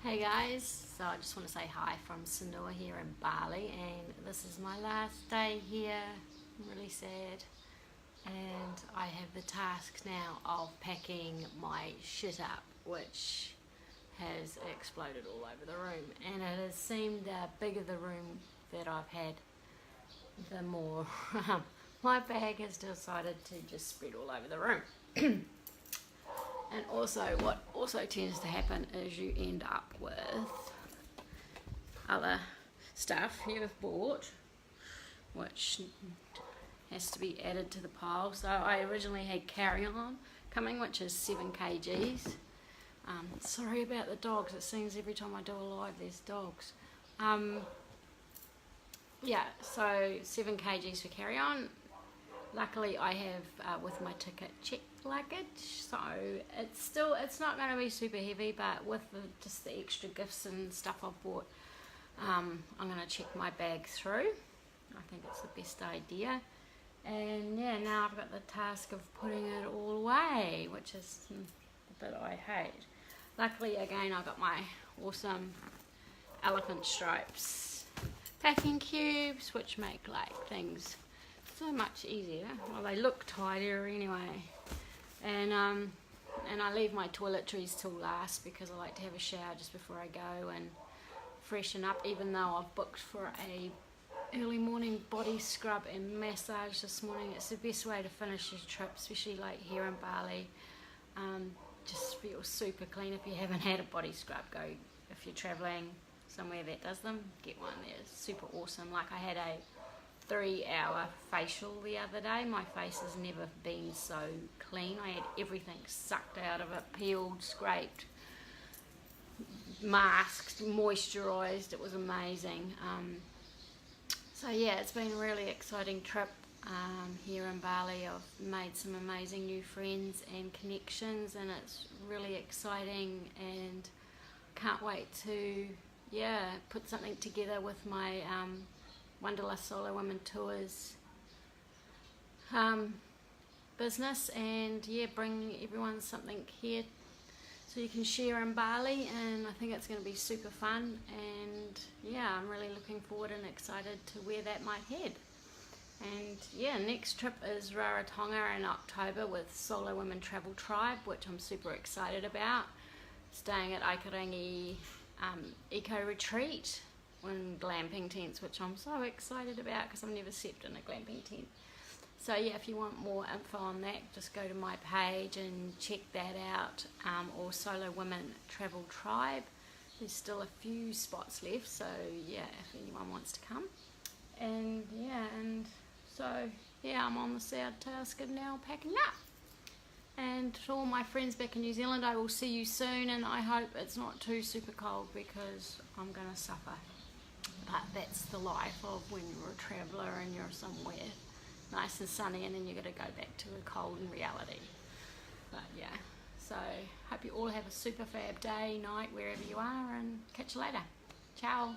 Hey guys, so I just want to say hi from Sanua here in Bali, and this is my last day here. I'm really sad, and I have the task now of packing my shit up, which has exploded all over the room, and it has seemed the bigger the room that I've had, the more my bag has decided to just spread all over the room. And also, what also tends to happen is you end up with other stuff you've bought, which has to be added to the pile. So I originally had carry-on coming, which is 7 kgs. Sorry about the dogs, it seems every time I do a live there's dogs. Yeah, so 7 kgs for carry-on. Luckily I have with my ticket checked luggage, so it's not going to be super heavy, but with just the extra gifts and stuff I've bought, I'm going to check my bag through. I think it's the best idea. And yeah, now I've got the task of putting it all away, which is the bit I hate. Luckily again I got my awesome elephant stripes packing cubes, which make like things so much easier. Well, they look tidier anyway. And I leave my toiletries till last because I like to have a shower just before I go and freshen up, even though I've booked for a early morning body scrub and massage this morning. It's the best way to finish your trip, especially like here in Bali. Just feel super clean. If you haven't had a body scrub, go, if you're traveling somewhere that does them, get one. They're super awesome. Like I had a 3-hour facial the other day. My face has never been so clean. I had everything sucked out of it, peeled, scraped, masked, moisturized. It was amazing. So yeah, it's been a really exciting trip here in Bali. I've made some amazing new friends and connections, and it's really exciting, and can't wait to put something together with my Wanderlust Solo Women Tours business, and bring everyone something here so you can share in Bali. And I think it's going to be super fun, and I'm really looking forward and excited to where that might head. And next trip is Rarotonga in October with Solo Women Travel Tribe, which I'm super excited about. Staying at Aikarangi Eco Retreat in glamping tents, which I'm so excited about because I've never slept in a glamping tent. So if you want more info on that, just go to my page and check that out, or Solo Women Travel Tribe. There's still a few spots left, so if anyone wants to come. And I'm on the sad task of now packing up. And to all my friends back in New Zealand, I will see you soon, and I hope it's not too super cold because I'm going to suffer. But that's the life of when you're a traveller and you're somewhere nice and sunny, and then you've got to go back to the cold and reality. But so hope you all have a super fab day, night, wherever you are, and catch you later. Ciao.